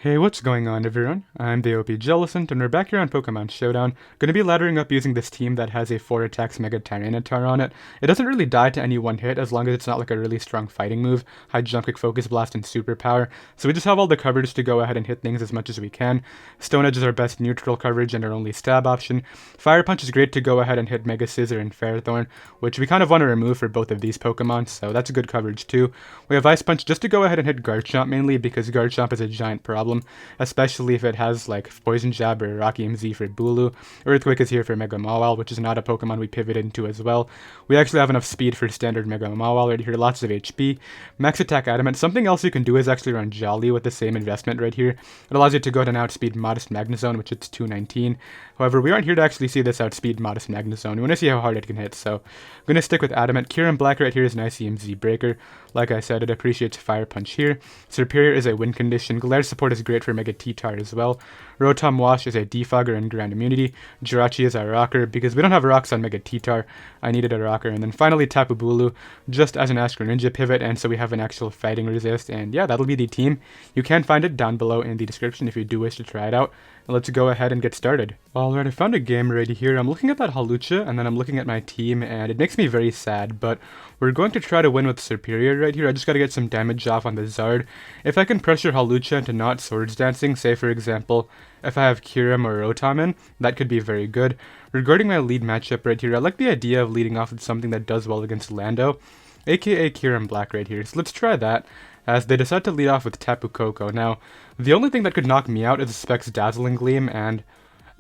Hey, what's going on everyone? I'm the OPJellicent and we're back here on Pokemon Showdown. Gonna be laddering up using this team that has a 4 attacks Mega Tyranitar on it. It doesn't really die to any one hit as long as it's not like a really strong fighting move, high jump, quick focus blast, and superpower. So we just have all the coverage to go ahead and hit things as much as we can. Stone Edge is our best neutral coverage and our only stab option. Fire Punch is great to go ahead and hit Mega Scissor and Ferrothorn, which we kind of want to remove for both of these Pokemon, so that's a good coverage too. We have Ice Punch just to go ahead and hit Garchomp mainly because Garchomp is a giant problem, especially if it has like Poison Jab or Rock EMZ for Bulu. Earthquake is here for Mega Mawile, which is not a Pokemon we pivoted into as well. We actually have enough speed for standard Mega Mawile right here, lots of HP. Max Attack Adamant. Something else you can do is actually run Jolly with the same investment right here. It allows you to go ahead and outspeed Modest Magnezone, which it's 219. However, we aren't here to actually see this outspeed Modest Magnezone. We want to see how hard it can hit, so I'm going to stick with Adamant. Kyurem-Black right here is an ICMZ breaker. Like I said, it appreciates Fire Punch here. Serperior is a win condition. Glare support is great for Mega T-Tar as well. Rotom Wash is a defogger and ground immunity. Jirachi is our rocker. Because we don't have rocks on Mega T-Tar, I needed a rocker. And then finally Tapu Bulu, just as an Ash Greninja pivot, and so we have an actual fighting resist. And yeah, that'll be the team. You can find it down below in the description if you do wish to try it out. And let's go ahead and get started. Alright, I found a game right here. I'm looking at that Hawlucha, and then I'm looking at my team, and it makes me very sad, but we're going to try to win with Serperior right here. I just gotta get some damage off on the Zard. If I can pressure Hawlucha into not Swords Dancing, say for example, if I have Kyurem or Rotom in, that could be very good. Regarding my lead matchup right here, I like the idea of leading off with something that does well against Lando, aka Kyurem-Black right here, so let's try that, as they decide to lead off with Tapu Koko. Now, the only thing that could knock me out is the Specs Dazzling Gleam, and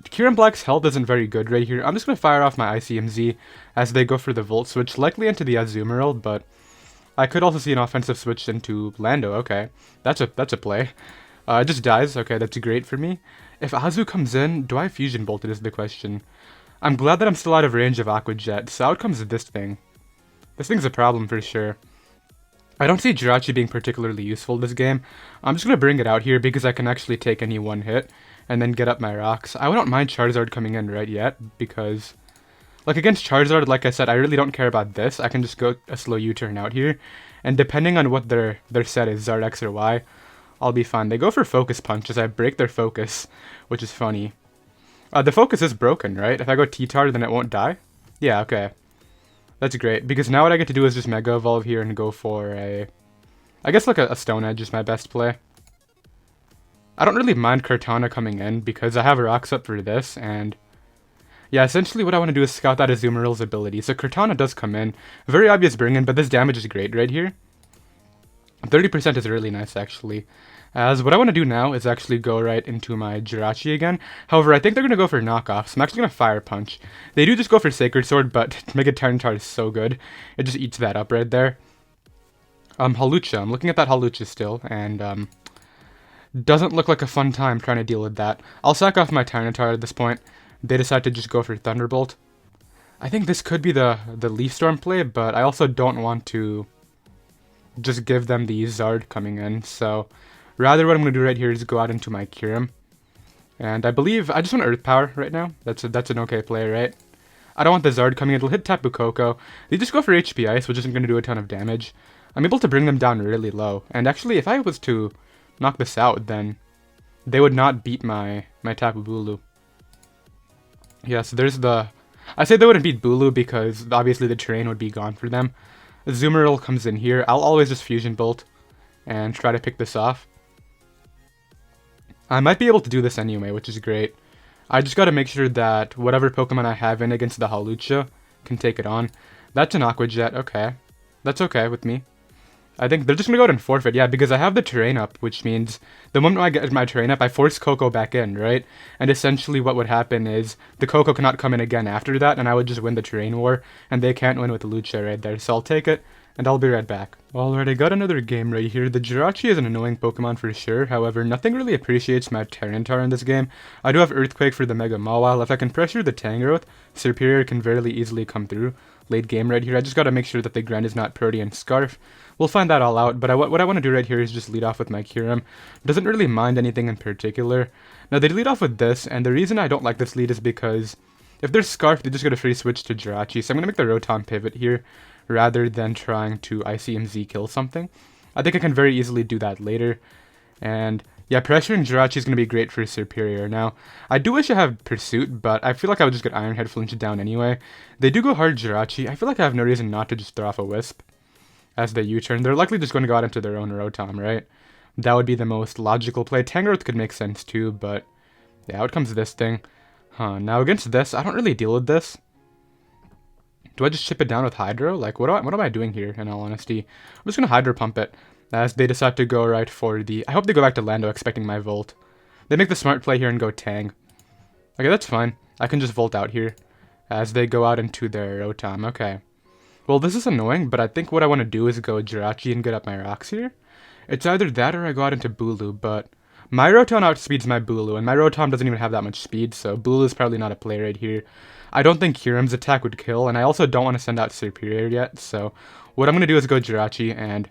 Kyurem-Black's health isn't very good right here. I'm just going to fire off my ICMZ as they go for the Volt Switch, likely into the Azumarill, but I could also see an offensive switch into Lando. Okay, that's a play. It just dies. Okay, that's great for me. If Azu comes in, do I Fusion Bolt it is the question. I'm glad that I'm still out of range of Aqua Jet, so out comes this thing. This thing's a problem for sure. I don't see Jirachi being particularly useful this game. I'm just going to bring it out here because I can actually take any one hit and then get up my rocks. I don't mind Charizard coming in right yet because, like against Charizard, like I said, I really don't care about this. I can just go a slow U-turn out here, and depending on what their set is, Zard X or Y, I'll be fine. They go for Focus Punch as I break their focus, which is funny. The focus is broken, right? If I go T-Tar, then it won't die? Yeah, okay. That's great, because now what I get to do is just Mega Evolve here and go for a, I guess like a Stone Edge is my best play. I don't really mind Kartana coming in because I have rocks up for this, and yeah, essentially what I want to do is scout that Azumarill's ability. So Kartana does come in, very obvious bring in, but this damage is great right here. 30% is really nice actually. As what I want to do now is actually go right into my Jirachi again. However, I think they're going to go for knockoffs. So I'm actually going to Fire Punch. They do just go for Sacred Sword, but Mega Tyranitar is so good. It just eats that up right there. Hawlucha. I'm looking at that Hawlucha still, and doesn't look like a fun time trying to deal with that. I'll sack off my Tyranitar at this point. They decide to just go for Thunderbolt. I think this could be the Leaf Storm play, but I also don't want to just give them the Zard coming in, so rather what I'm going to do right here is go out into my Kyurem. And I believe I just want Earth Power right now. That's an okay play, right? I don't want the Zard coming in. It'll hit Tapu Koko. They just go for HP Ice, which isn't going to do a ton of damage. I'm able to bring them down really low. And actually, if I was to knock this out, then they would not beat my Tapu Bulu. Yeah, so there's the... I say they wouldn't beat Bulu because obviously the terrain would be gone for them. Azumarill comes in here. I'll always just Fusion Bolt and try to pick this off. I might be able to do this anyway, which is great. I just gotta make sure that whatever Pokemon I have in against the Hawlucha can take it on. That's an Aqua Jet, okay. That's okay with me. I think they're just gonna go ahead and forfeit, yeah, because I have the terrain up, which means the moment I get my terrain up, I force Koko back in, right? And essentially what would happen is the Koko cannot come in again after that, and I would just win the terrain war, and they can't win with the Lucha right there, so I'll take it, and I'll be right back. Alright, I got another game right here. The Jirachi is an annoying Pokemon for sure, however, nothing really appreciates my Tyranitar in this game. I do have Earthquake for the Mega Mawile. If I can pressure the Tangrowth, Serperior can very easily come through. Late game right here, I just gotta make sure that the grind is not Protean Scarf. We'll find that all out, but what I want to do right here is just lead off with my Kyurem. Doesn't really mind anything in particular. Now, they lead off with this, and the reason I don't like this lead is because if they're Scarf, they just get a free switch to Jirachi, so I'm gonna make the Rotom pivot here, rather than trying to ICMZ kill something. I think I can very easily do that later. And Yeah, pressuring Jirachi is going to be great for Serperior. Now, I do wish I have Pursuit, but I feel like I would just get Iron Head flinched down anyway. They do go hard Jirachi. I feel like I have no reason not to just throw off a Wisp as they U-turn. They're likely just going to go out into their own Rotom, right? That would be the most logical play. Tangrowth could make sense too, but yeah, out comes this thing. Now against this, I don't really deal with this. Do I just chip it down with Hydro? Like, what am I doing here, in all honesty? I'm just going to Hydro Pump it as they decide to go right for the... I hope they go back to Lando expecting my Volt. They make the smart play here and go Tang. Okay, that's fine. I can just Volt out here as they go out into their Rotom. Okay. Well, this is annoying, but I think what I want to do is go Jirachi and get up my rocks here. It's either that or I go out into Bulu, but my Rotom outspeeds my Bulu, and my Rotom doesn't even have that much speed, so Bulu is probably not a play right here. I don't think Kyurem's attack would kill, and I also don't want to send out Serperior yet, so what I'm going to do is go Jirachi, and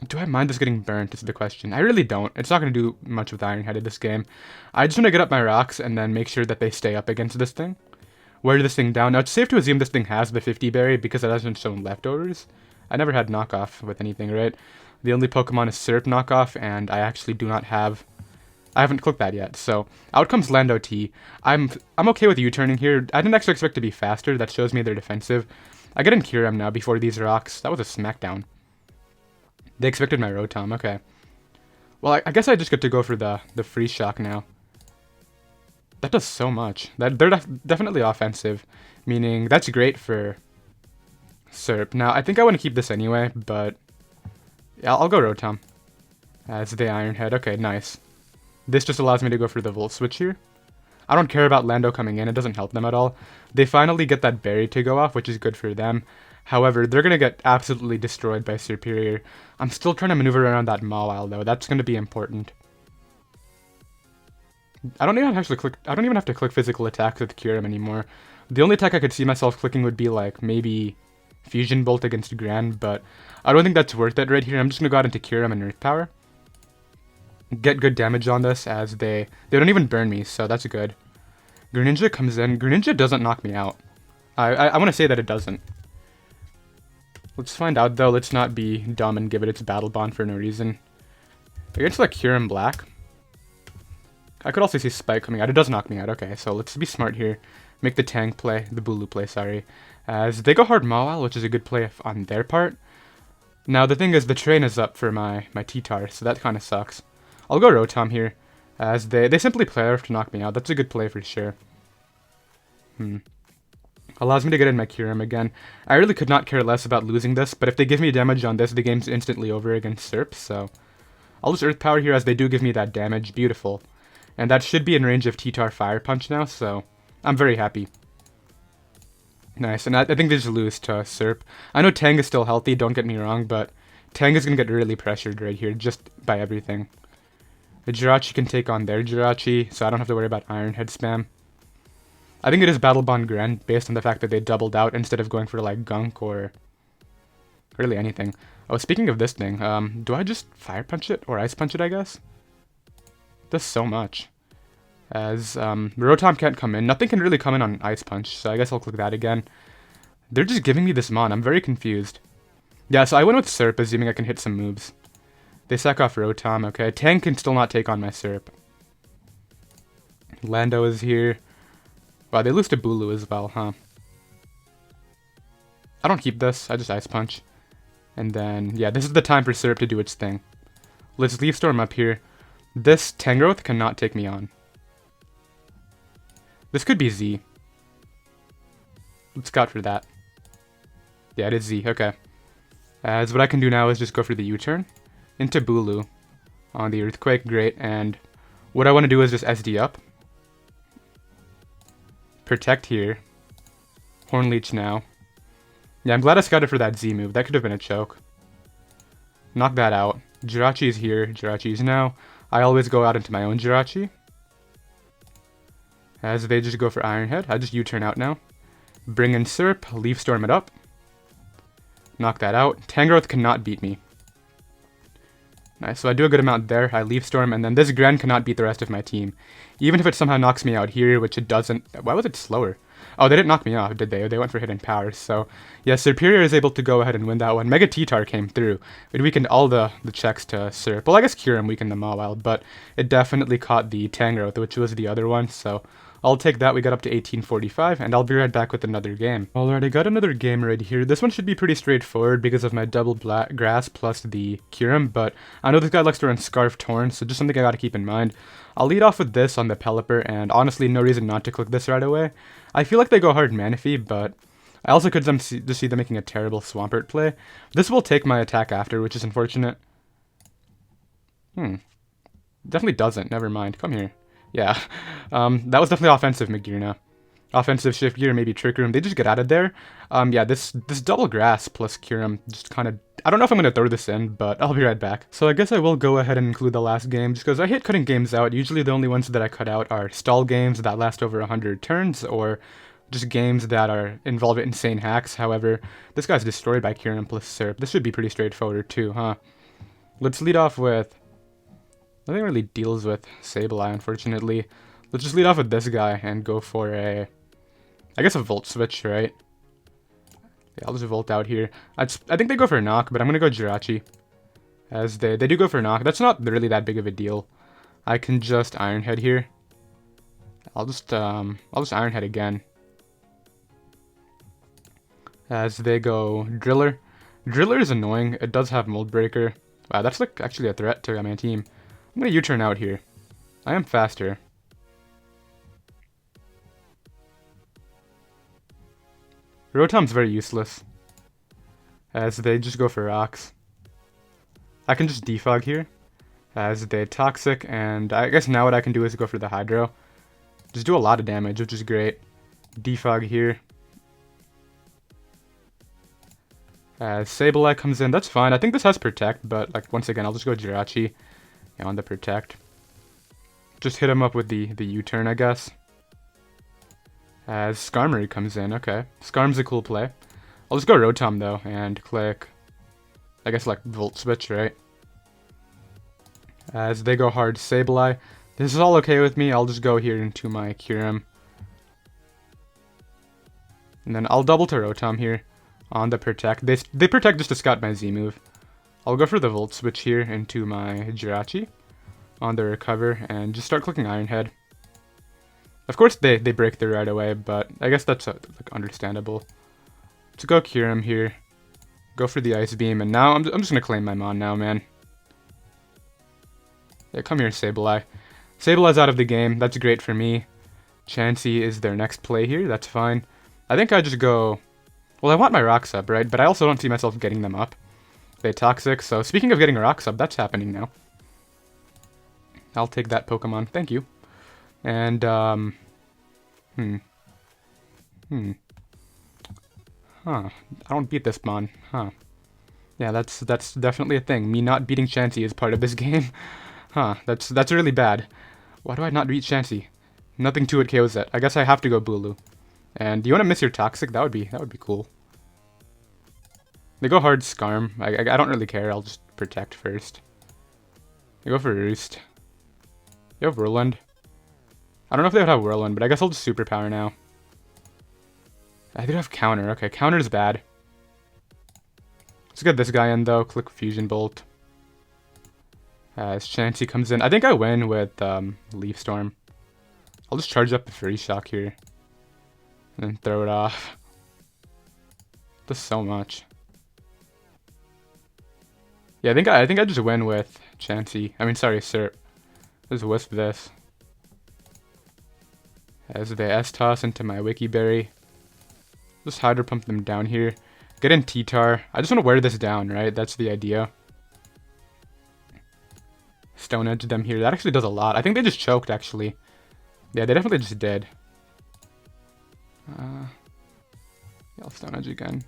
do I mind this getting burnt is the question. I really don't. It's not going to do much with Iron Headed this game. I just want to get up my rocks and then make sure that they stay up against this thing. Wear this thing down. Now, it's safe to assume this thing has the 50 berry because it hasn't shown leftovers. I never had knockoff with anything, right? The only Pokemon is Serp knockoff, and I actually do not have... I haven't clicked that yet, so out comes Lando T. I'm okay with U-turning here. I didn't actually expect to be faster. That shows me they're defensive. I get in Kyurem now before these rocks. That was a smackdown. They expected my Rotom, okay. Well, I guess I just get to go for the Free Shock now. That does so much. They're definitely offensive, meaning that's great for Serp. Now, I think I want to keep this anyway, but yeah, I'll go Rotom as the Iron Head. Okay, nice. This just allows me to go for the Volt Switch here. I don't care about Lando coming in. It doesn't help them at all. They finally get that berry to go off, which is good for them. However, they're going to get absolutely destroyed by Serperior. I'm still trying to maneuver around that Mawile, though. That's going to be important. I don't even have to click physical attacks with Kyurem anymore. The only attack I could see myself clicking would be like maybe Fusion Bolt against Gran, but I don't think that's worth it right here. I'm just going to go out into Kyurem and Earth Power. Get good damage on this as they don't even burn me, so that's good. Greninja comes in. Greninja doesn't knock me out. I want to say that it doesn't. Let's find out, though. Let's not be dumb and give it its Battle Bond for no reason. Against, like, Kyurem-Black. I could also see Spike coming out. It does knock me out. Okay, so let's be smart here. Make the Tang play. The Bulu play, sorry. As they go hard Mawile, which is a good play on their part. Now, the thing is, the train is up for my T-Tar, so that kind of sucks. I'll go Rotom here. As they simply play off to knock me out. That's a good play for sure. Allows me to get in my Kyurem again. I really could not care less about losing this, but if they give me damage on this, the game's instantly over against Serp, so I'll just Earth Power here as they do give me that damage. Beautiful. And that should be in range of T-Tar Fire Punch now, so I'm very happy. Nice, and I think they just lose to Serp. I know Tang is still healthy, don't get me wrong, but Tang is going to get really pressured right here, just by everything. The Jirachi can take on their Jirachi, so I don't have to worry about Iron Head spam. I think it is Battle Bond Gran, based on the fact that they doubled out instead of going for, like, Gunk or really anything. Oh, speaking of this thing, do I just Fire Punch it? Or Ice Punch it, I guess? Does so much. As, Rotom can't come in. Nothing can really come in on Ice Punch, so I guess I'll click that again. They're just giving me this Mon. I'm very confused. Yeah, so I went with Serp, assuming I can hit some moves. They sack off Rotom, okay. Tang can still not take on my Serp. Lando is here. Wow, they lose to Bulu as well, huh? I don't keep this, I just Ice Punch. And then, yeah, this is the time for Serp to do its thing. Let's Leaf Storm up here. This Tangrowth cannot take me on. This could be Z. Let's scout for that. Yeah, it is Z, okay. As what I can do now is just go for the U-turn. Into Bulu. On the Earthquake, great, and what I want to do is just SD up. Protect here. Horn Leech now. Yeah, I'm glad I scouted for that Z move. That could have been a choke. Knock that out. Jirachi is here. Jirachi is now. I always go out into my own Jirachi. As they just go for Iron Head. I just U-turn out now. Bring in Serp. Leaf Storm it up. Knock that out. Tangrowth cannot beat me. Nice, so I do a good amount there. I Leaf Storm, and then this Gran cannot beat the rest of my team. Even if it somehow knocks me out here, which it doesn't. Why was it slower? Oh, they didn't knock me off, did they? They went for hidden powers. So, yeah, Serperior is able to go ahead and win that one. Mega Tyranitar came through. It weakened all the checks to Serp. Well, I guess Kyurem weakened the Mawile, but it definitely caught the Tangrowth, which was the other one. So, I'll take that. We got up to 1845, and I'll be right back with another game. Alright, I got another game right here. This one should be pretty straightforward because of my double black grass plus the Kyurem, but I know this guy likes to run Scarf Torn, so just something I gotta keep in mind. I'll lead off with this on the Pelipper, and honestly, no reason not to click this right away. I feel like they go hard Manaphy, but I also could just see them making a terrible Swampert play. This will take my attack after, which is unfortunate. Definitely doesn't. Never mind. Come here. Yeah, that was definitely offensive, Magearna. Offensive Shift Gear, maybe Trick Room. They just get out of there. Yeah, this double grass plus Kyurem just kind of... I don't know if I'm going to throw this in, but I'll be right back. So I guess I will go ahead and include the last game, just because I hate cutting games out. Usually the only ones that I cut out are stall games that last over 100 turns, or just games that involve insane hacks. However, this guy's destroyed by Kyurem plus Serp. This should be pretty straightforward too, huh? Let's lead off with... Nothing really deals with Sableye, unfortunately. Let's just lead off with this guy and go for a... I guess a Volt Switch, right? Yeah, I'll just Volt out here. I think they go for a Knock, but I'm going to go Jirachi. As they do go for a Knock. That's not really that big of a deal. I can just Iron Head here. I'll just Iron Head again. As they go Driller. Driller is annoying. It does have Mold Breaker. Wow, that's like actually a threat to my team. I'm going to U-turn out here. I am faster. Rotom's very useless, as they just go for rocks. I can just defog here, as they Toxic, and I guess now what I can do is go for the Hydro. Just do a lot of damage, which is great. Defog here. As Sableye comes in, that's fine. I think this has Protect, but like once again, I'll just go Jirachi on the Protect. Just hit him up with the U-turn, I guess. As Skarmory comes in, okay. Skarm's a cool play. I'll just go Rotom though, and click, I guess like Volt Switch, right? As they go hard Sableye. This is all okay with me, I'll just go here into my Kyurem. And then I'll double to Rotom here on the Protect. They Protect just to scout my Z move. I'll go for the Volt Switch here into my Jirachi on the Recover, and just start clicking Iron Head. Of course, they break through right away, but I guess that's like understandable. To go Kyurem here, go for the Ice Beam, and now I'm just gonna claim my Mon now, man. Yeah, come here, Sableye. Sableye's out of the game. That's great for me. Chansey is their next play here. That's fine. I think I just go... Well, I want my Rocks up, right? But I also don't see myself getting them up. They Toxic, so speaking of getting Rocks up, that's happening now. I'll take that Pokemon. Thank you. And, Huh. I don't beat this Mon. Huh. Yeah, that's definitely a thing. Me not beating Chansey is part of this game. Huh. That's really bad. Why do I not beat Chansey? Nothing to it KOs it. I guess I have to go Bulu. And do you want to miss your Toxic? That would be cool. They go hard Skarm. I don't really care. I'll just Protect first. They go for Roost. You have Whirlwind. I don't know if they would have Whirlwind, but I guess I'll just Superpower now. I do have Counter. Okay, Counter is bad. Let's get this guy in, though. Click Fusion Bolt. As Chansey comes in. I think I win with Leaf Storm. I'll just charge up the Free Shock here. And then throw it off. Does so much. Yeah, I think I just win with Chansey. I mean, sorry, Serp. Let's Wisp this. As they S-Toss into my Wiki Berry. Just Hydro Pump them down here. Get in T-Tar. I just want to wear this down, right? That's the idea. Stone Edge them here. That actually does a lot. I think they just choked, actually. Yeah, they definitely just did. Yeah, I'll Stone Edge again.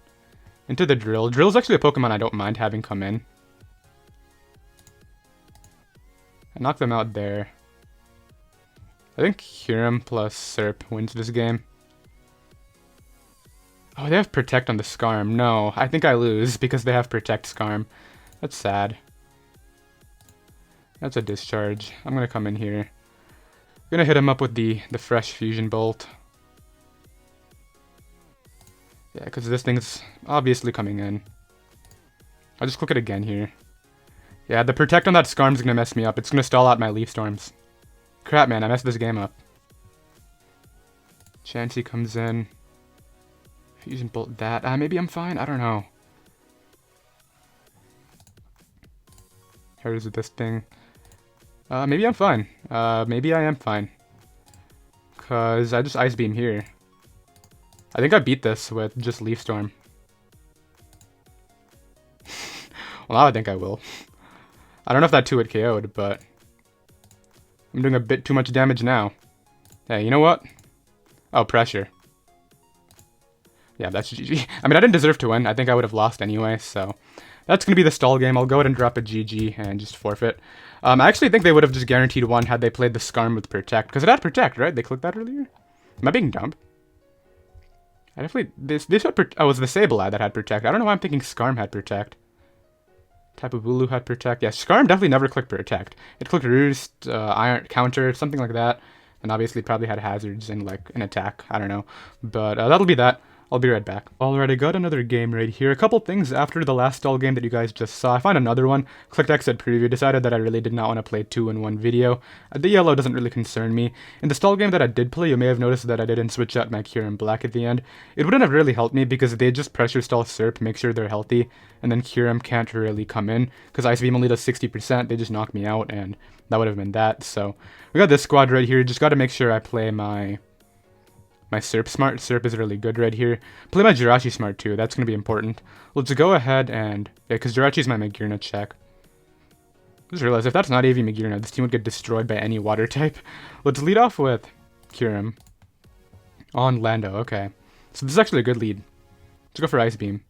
Into the Drill. Drill's actually a Pokemon I don't mind having come in. I knock them out there. I think Kyurem plus Serp wins this game. Oh, they have Protect on the Skarm. No, I think I lose because they have Protect Skarm. That's sad. That's a Discharge. I'm going to come in here. I'm going to hit him up with the fresh Fusion Bolt. Yeah, because this thing's obviously coming in. I'll just click it again here. Yeah, the Protect on that Skarm's gonna mess me up. It's gonna stall out my Leaf Storms. Crap, man, I messed this game up. Chansey comes in. Fusion Bolt that. Maybe I'm fine? I don't know. Here's this thing. Maybe I'm fine. Maybe I am fine. Because I just Ice Beam here. I think I beat this with just Leaf Storm. Well, now I think I will. I don't know if that 2-hit KO'd, but I'm doing a bit too much damage now. Hey, you know what? Oh, pressure. Yeah, that's GG. I mean, I didn't deserve to win. I think I would have lost anyway, so that's going to be the stall game. I'll go ahead and drop a GG and just forfeit. I actually think they would have just guaranteed one had they played the Skarm with Protect, because it had Protect, right? They clicked that earlier? Am I being dumb? I definitely... This had oh, it was the Sableye that had Protect. I don't know why I'm thinking Skarm had Protect. Tapu Bulu had Protect. Yeah, Skarm definitely never clicked Protect. It clicked Roost, Iron Counter, something like that. And obviously probably had hazards and like an attack. I don't know. But that'll be that. I'll be right back. Alright, I got another game right here. A couple things after the last stall game that you guys just saw. I found another one. Clicked exit preview. Decided that I really did not want to play 2 in one video. The yellow doesn't really concern me. In the stall game that I did play, you may have noticed that I didn't switch out my Kyurem-Black at the end. It wouldn't have really helped me because they just pressure stall Serp, make sure they're healthy, and then Kyurem can't really come in because Ice Beam only does 60%. They just knock me out, and that would have been that. So we got this squad right here. Just got to make sure I play my Serp smart. Serp is really good right here. Play my Jirachi smart too. That's going to be important. Let's go ahead and... Yeah, because Jirachi is my Magearna check. Just realized if that's not AV Magearna, this team would get destroyed by any water type. Let's lead off with Kyurem. On Lando, okay. So this is actually a good lead. Let's go for Ice Beam.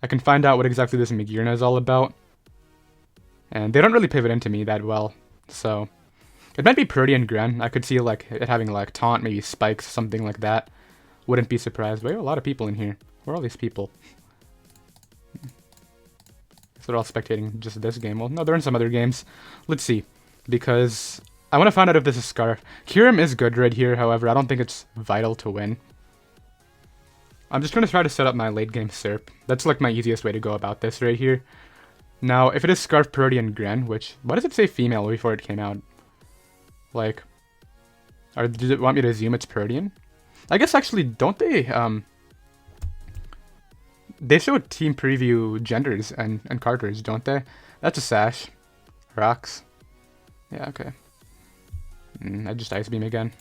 I can find out what exactly this Magearna is all about. And they don't really pivot into me that well, so... It might be Purdy and Gren. I could see like it having like Taunt, maybe Spikes, something like that. Wouldn't be surprised. But a lot of people in here. Where are all these people? So they're all spectating just this game. Well, no, they're in some other games. Let's see. Because I want to find out if this is Scarf. Kyurem is good right here, however. I don't think it's vital to win. I'm just going to try to set up my late game Serp. That's like my easiest way to go about this right here. Now, if it is Scarf, Purdy, and Gren, which... Why does it say female before it came out? Like, or did it want me to assume it's Purdian? I guess actually, don't they, they show team preview genders and Carters, don't they? That's a Sash. Rocks. Yeah, okay. I just Ice Beam again.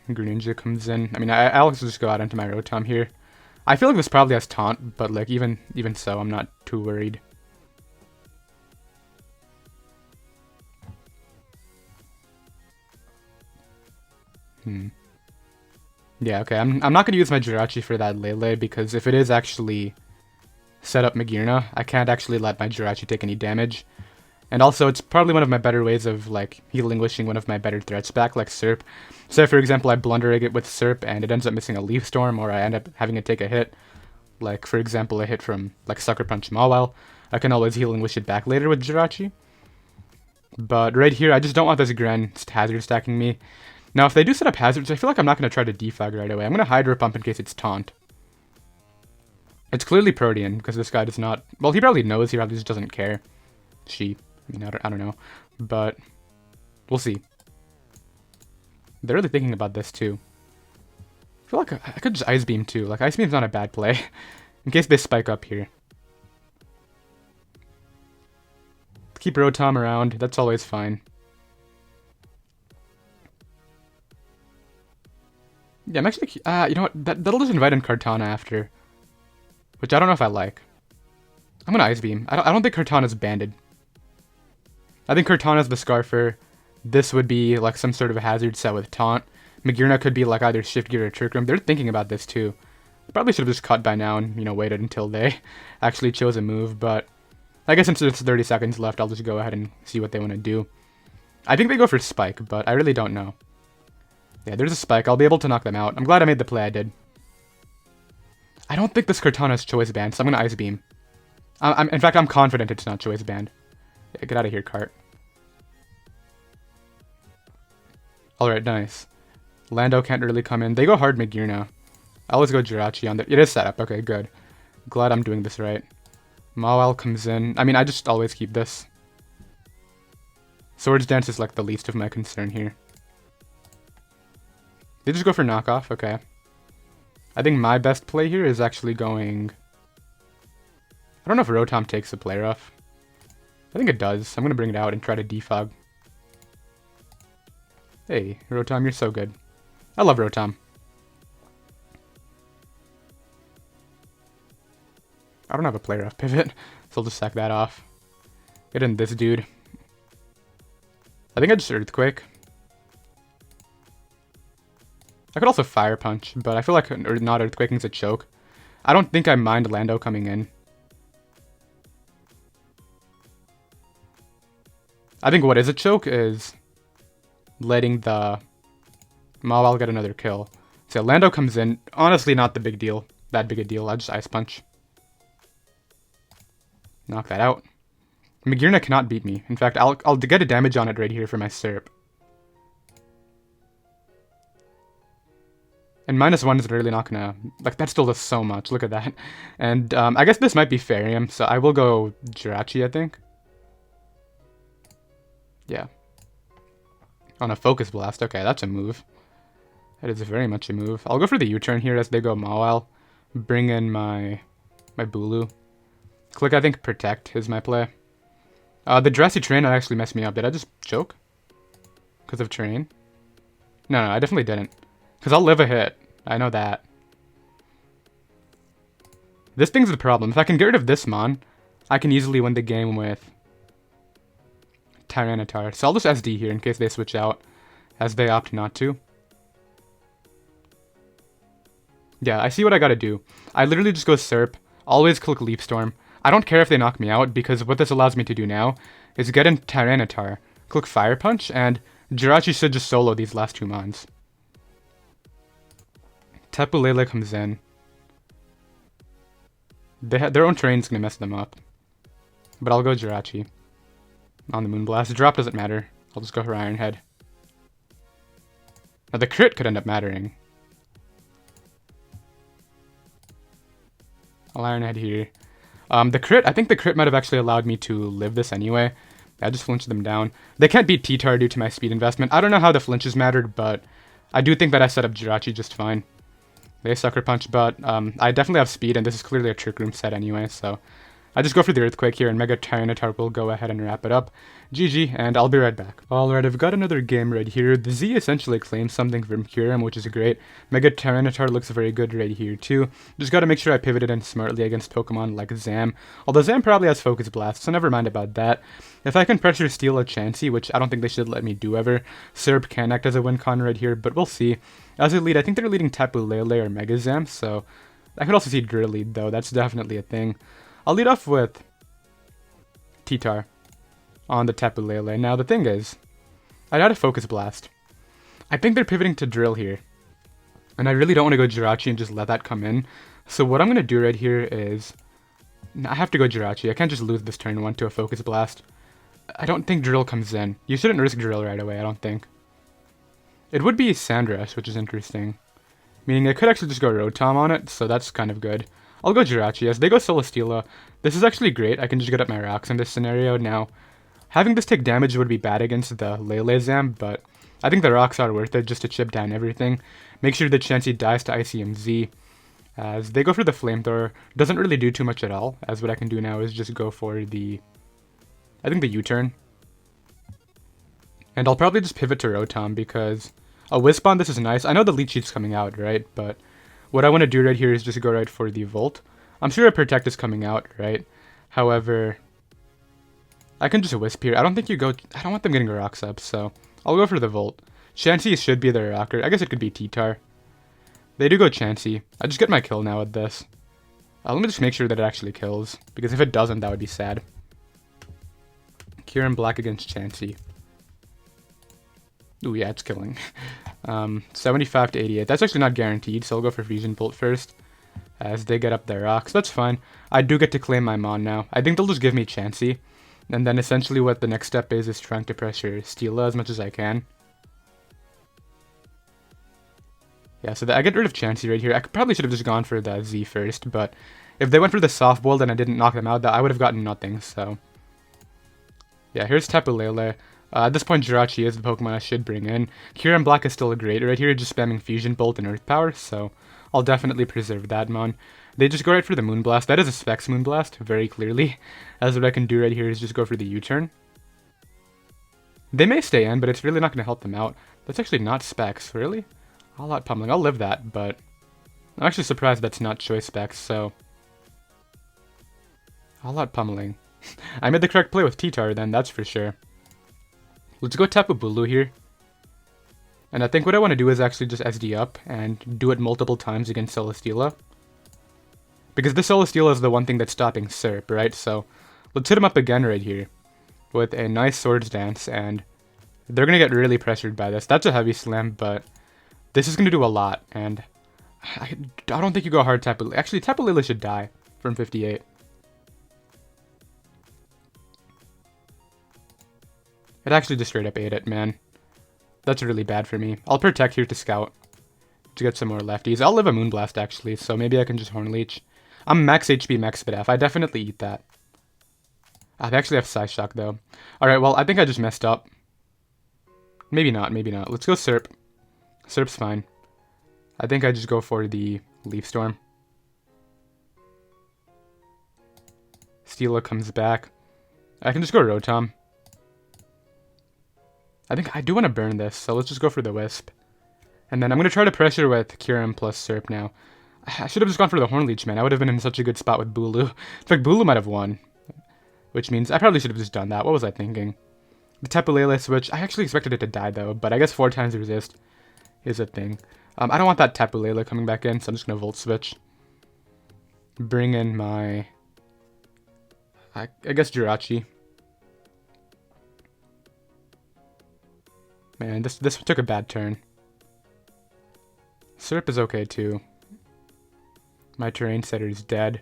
Greninja comes in. I mean, I'll just go out into my Rotom here. I feel like this probably has Taunt, but like, even so, I'm not too worried. Yeah, okay, I'm not going to use my Jirachi for that Lele, because if it is actually set up Magearna, I can't actually let my Jirachi take any damage. And also, it's probably one of my better ways of, like, healing-wishing one of my better threats back, like Serp. Say, for example, I blunder egg it with Serp, and it ends up missing a Leaf Storm, or I end up having to take a hit. Like, for example, a hit from, like, Sucker Punch Mawile. I can always heal and wish it back later with Jirachi. But right here, I just don't want this Gren hazard stacking me. Now, if they do set up hazards, I feel like I'm not going to try to deflag right away. I'm going to Hydro Pump in case it's Taunt. It's clearly Protean, because this guy does not... Well, he probably knows, he probably just doesn't care. I mean, I don't know. But, we'll see. They're really thinking about this, too. I feel like I could just Ice Beam, too. Like, Ice Beam's not a bad play. In case they spike up here. Keep Rotom around, that's always fine. Yeah, I'm actually, you know what, that'll just invite in Kartana after. Which I don't know if I like. I'm gonna Ice Beam. I don't think Kartana's banded. I think Kartana's the Scarfer. This would be like some sort of a hazard set with Taunt. Magearna could be like either Shift Gear or Trick Room. They're thinking about this too. Probably should have just cut by now and, you know, waited until they actually chose a move, but I guess since there's 30 seconds left, I'll just go ahead and see what they want to do. I think they go for Spike, but I really don't know. Yeah, there's a Spike. I'll be able to knock them out. I'm glad I made the play I did. I don't think this Kartana's choice banned, so I'm going to Ice Beam. In fact, I'm confident it's not choice banned. Yeah, get out of here, Cart. Alright, nice. Lando can't really come in. They go hard Magearna. I always go Jirachi on there. It is set up. Okay, good. Glad I'm doing this right. Mawile comes in. I mean, I just always keep this. Swords Dance is like the least of my concern here. They just go for knockoff. Okay. I think my best play here is actually going... I don't know if Rotom takes the play rough. I think it does. I'm going to bring it out and try to defog. Hey, Rotom, you're so good. I love Rotom. I don't have a play rough pivot, so I'll just sack that off. Get in this dude. I think I just Earthquake. I could also Fire Punch, but I feel like not Earthquaking is a choke. I don't think I mind Lando coming in. I think what is a choke is letting the Mawile get another kill. So Lando comes in. Honestly, not the big deal. That big a deal. I'll just Ice Punch. Knock that out. Magearna cannot beat me. In fact, I'll get a damage on it right here for my Serp. And -1 is really not gonna... Like, that still does so much. Look at that. And I guess this might be Farium, so I will go Jirachi, I think. Yeah. On a Focus Blast. Okay, that's a move. That is very much a move. I'll go for the U-turn here as they go Mawile. Bring in my Bulu. Click, I think Protect is my play. The Dressy Train actually messed me up. Did I just choke? Because of Train? No, I definitely didn't. Because I'll live a hit. I know that. This thing's the problem. If I can get rid of this Mon, I can easily win the game with Tyranitar. So I'll just SD here in case they switch out, as they opt not to. Yeah, I see what I gotta do. I literally just go Serp, always click Leaf Storm. I don't care if they knock me out, because what this allows me to do now is get in Tyranitar, click Fire Punch, and Jirachi should just solo these last two Mons. Tapu Lele comes in. Their own terrain's gonna mess them up. But I'll go Jirachi. On the Moonblast. Drop doesn't matter. I'll just go for Iron Head. Now the crit could end up mattering. I'll Iron Head here. The crit, I think the crit might have actually allowed me to live this anyway. I just flinched them down. They can't beat T-Tar due to my speed investment. I don't know how the flinches mattered, but I do think that I set up Jirachi just fine. They Sucker Punch, but I definitely have speed, and this is clearly a Trick Room set anyway, so I just go for the Earthquake here, and Mega Tyranitar will go ahead and wrap it up. GG, and I'll be right back. Alright, I've got another game right here. The Z essentially claims something from Kyurem, which is great. Mega Tyranitar looks very good right here too. Just gotta make sure I pivoted in smartly against Pokemon like Zam. Although Zam probably has Focus Blast, so never mind about that. If I can pressure steal a Chansey, which I don't think they should let me do ever, Serp can act as a win con right here, but we'll see. As a lead, I think they're leading Tapu Lele or Mega Zam, so I could also see Drill lead though, that's definitely a thing. I'll lead off with T-Tar on the Tapu Lele. Now the thing is, I got a Focus Blast. I think they're pivoting to Drill here. And I really don't want to go Jirachi and just let that come in. So what I'm going to do right here is, I have to go Jirachi. I can't just lose this turn 1 to a Focus Blast. I don't think Drill comes in. You shouldn't risk Drill right away, I don't think. It would be Sandrush, which is interesting. Meaning I could actually just go Rotom on it, so that's kind of good. I'll go Jirachi. As they go Celesteela, this is actually great. I can just get up my rocks in this scenario. Now, having this take damage would be bad against the Lele Zam, but I think the rocks are worth it just to chip down everything. Make sure the Chansey dies to Icium Z. As they go for the Flamethrower, doesn't really do too much at all, as what I can do now is just go for the, I think the U-turn. And I'll probably just pivot to Rotom because a Wisp on this is nice. I know the Leech Seed's coming out, right? But what I want to do right here is just go right for the Volt. I'm sure a Protect is coming out, right? However, I can just Wisp here. I don't want them getting rocks up, so I'll go for the Volt. Chansey should be their rocker. I guess it could be T-Tar. They do go Chansey. I just get my kill now with this. Let me just make sure that it actually kills, because if it doesn't, that would be sad. Kyurem-Black against Chansey. Ooh, yeah, it's killing. 75 to 88. That's actually not guaranteed, so I'll go for Fusion Bolt first. As they get up their rocks. That's fine. I do get to claim my Mon now. I think they'll just give me Chansey. And then essentially what the next step is trying to pressure Steela as much as I can. Yeah, so I get rid of Chansey right here. I probably should have just gone for the Z first, but if they went for the soft bolt and I didn't knock them out, I would have gotten nothing, so... Yeah, here's Tapu Lele. At this point, Jirachi is the Pokemon I should bring in. Kyurem-Black is still great right here, just spamming Fusion Bolt and Earth Power, so I'll definitely preserve that mon. They just go right for the Moonblast. That is a Specs Moonblast, very clearly. As what I can do right here is just go for the U-turn. They may stay in, but it's really not going to help them out. That's actually not Specs, really? All out Pummeling. I'll live that, but I'm actually surprised that's not Choice Specs, so... All out Pummeling. I made the correct play with T-Tar then, that's for sure. Let's go Tapu Bulu here. And I think what I want to do is actually just SD up and do it multiple times against Celesteela. Because this Celesteela is the one thing that's stopping Serp, right? So let's hit him up again right here with a nice Swords Dance, and they're going to get really pressured by this. That's a heavy slam, but this is going to do a lot, and I don't think you go hard Tapu Lele. Actually, Tapu Lele should die from 58. It actually just straight up ate it, man. That's really bad for me. I'll protect here to scout to get some more lefties. I'll live a Moonblast, actually, so maybe I can just Horn Leech. I'm max HP, max Spidef. I definitely eat that. I actually have Psyshock, though. Alright, well, I think I just messed up. Maybe not, maybe not. Let's go Serp. Serp's fine. I think I just go for the Leaf Storm. Steela comes back. I can just go Rotom. I think I do want to burn this, so let's just go for the Wisp. And then I'm going to try to pressure with Kyurem plus Serp now. I should have just gone for the Horn Leech, man. I would have been in such a good spot with Bulu. In fact, Bulu might have won. Which means I probably should have just done that. What was I thinking? The Tapu Lele switch. I actually expected it to die, though. But I guess 4 times resist is a thing. I don't want that Tapu Lele coming back in, so I'm just going to Volt Switch. Bring in my... I guess Jirachi. Man, this took a bad turn. Serp is okay, too. My Terrain Setter is dead.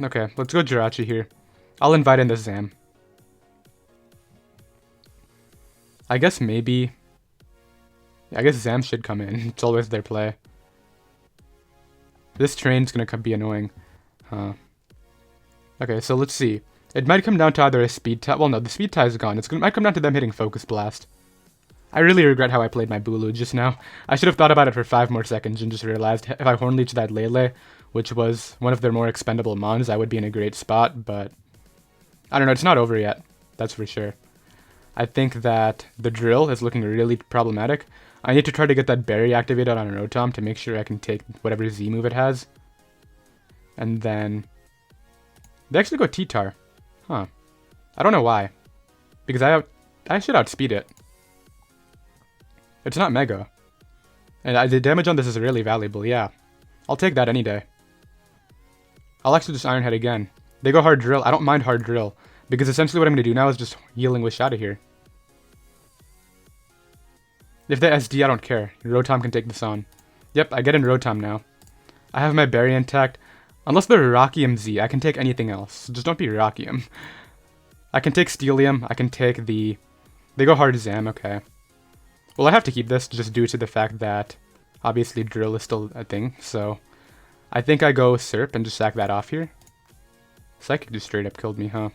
Okay, let's go Jirachi here. I'll invite in the Zam. I guess maybe... I guess Zam should come in. It's always their play. This train's gonna be annoying. Okay, so let's see. It might come down to either a Speed tie. Well, no, the Speed tie is gone. It might come down to them hitting Focus Blast. I really regret how I played my Bulu just now. I should have thought about it for 5 more seconds and just realized if I Horn Leech that Lele, which was one of their more expendable mons, I would be in a great spot, but... I don't know, it's not over yet. That's for sure. I think that the Drill is looking really problematic. I need to try to get that Berry activated on Rotom to make sure I can take whatever Z move it has. And then... They actually go T-Tar. Huh. I don't know why. Because I should outspeed it. It's not Mega. And the damage on this is really valuable, yeah. I'll take that any day. I'll actually just Iron Head again. They go Hard Drill. I don't mind Hard Drill. Because essentially what I'm going to do now is just Healing Wish out of here. If they SD, I don't care. Rotom can take this on. Yep, I get in Rotom now. I have my Berry intact. Unless they're Rockium Z, I can take anything else. Just don't be Rockium. I can take Steelium. I can take the... They go Hard Zam, okay. Well, I have to keep this just due to the fact that obviously Drill is still a thing, so I think I go Serp and just sack that off here. Psychic just straight up killed me, huh?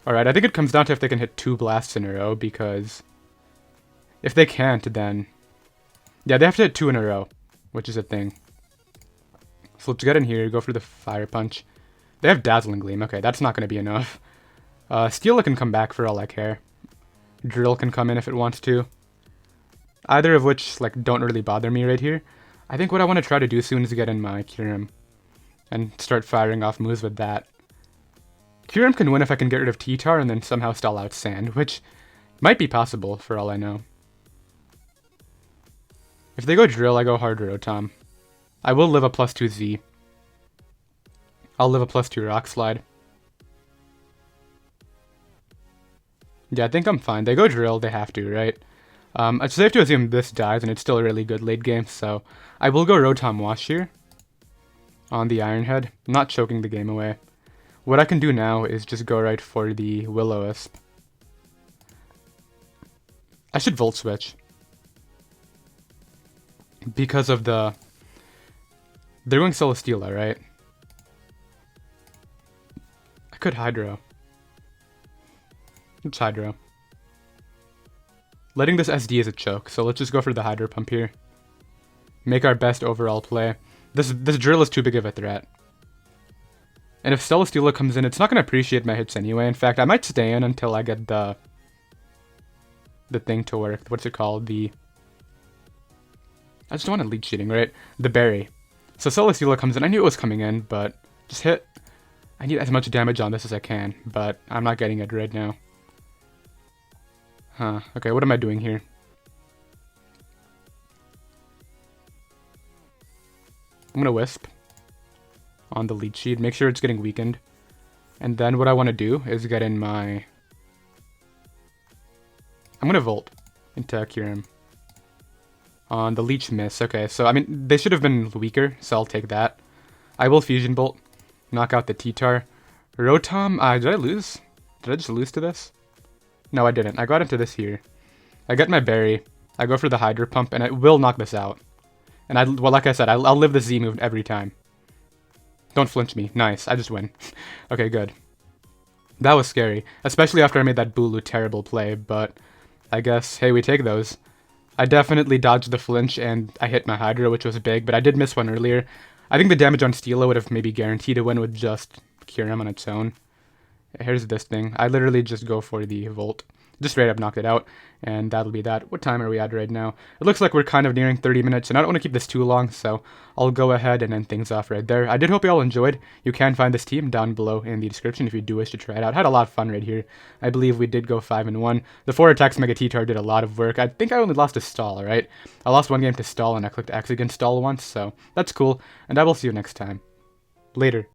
Alright, I think it comes down to if they can hit 2 blasts in a row, because if they can't, then... Yeah, they have to hit 2 in a row, which is a thing. So let's get in here, go for the Fire Punch. They have Dazzling Gleam, okay, that's not going to be enough. Steela can come back for all I care. Drill can come in if it wants to. Either of which, like, don't really bother me right here. I think what I want to try to do soon is get in my Kyurem. And start firing off moves with that. Kyurem can win if I can get rid of T-Tar and then somehow stall out Sand, which might be possible for all I know. If they go Drill, I go Hard Rotom. I will live a +2 Z. I'll live a +2 Rock Slide. Yeah, I think I'm fine. They go Drill, they have to, right? It's safe to assume this dies, and it's still a really good late game, so I will go Rotom Wash here on the Iron Head, not choking the game away. What I can do now is just go right for the Will-O-Wisp. I should Volt Switch. because of the... They're going Celesteela, right? I could Hydro. It's Hydro. Letting this SD is a choke, so let's just go for the Hydro Pump here. Make our best overall play. This drill is too big of a threat. And if Celesteela comes in, it's not going to appreciate my hits anyway. In fact, I might stay in until I get the thing to work. What's it called? I just don't want to lead cheating, right? The berry. So Celesteela comes in. I knew it was coming in, but just hit. I need as much damage on this as I can, but I'm not getting it right now. Huh. Okay, what am I doing here? I'm gonna Wisp on the lead sheet, make sure it's getting weakened. And then what I want to do is get in my... I'm gonna Volt into Kyurem. On the Leech Miss, okay, so I mean, they should have been weaker, so I'll take that. I will Fusion Bolt, knock out the T-Tar. Rotom, did I lose? Did I just lose to this? No, I didn't. I got into this here. I get my Berry, I go for the Hydro Pump, and I will knock this out. And well, like I said, I'll live the Z move every time. Don't flinch me. Nice, I just win. Okay, good. That was scary, especially after I made that Bulu terrible play, but I guess, hey, we take those. I definitely dodged the flinch, and I hit my Hydro, which was big, but I did miss one earlier. I think the damage on Steela would have maybe guaranteed a win with just Kyurem on its own. Here's this thing. I literally just go for the Volt. Just straight up knocked it out, and that'll be that. What time are we at right now? It looks like we're kind of nearing 30 minutes, and I don't want to keep this too long, so I'll go ahead and end things off right there. I did hope you all enjoyed. You can find this team down below in the description if you do wish to try it out. I had a lot of fun right here. I believe we did go 5-1. The 4 attacks Mega T-Tar did a lot of work. I think I only lost to Stall, right? I lost one game to Stall, and I clicked X against Stall once, so that's cool, and I will see you next time. Later.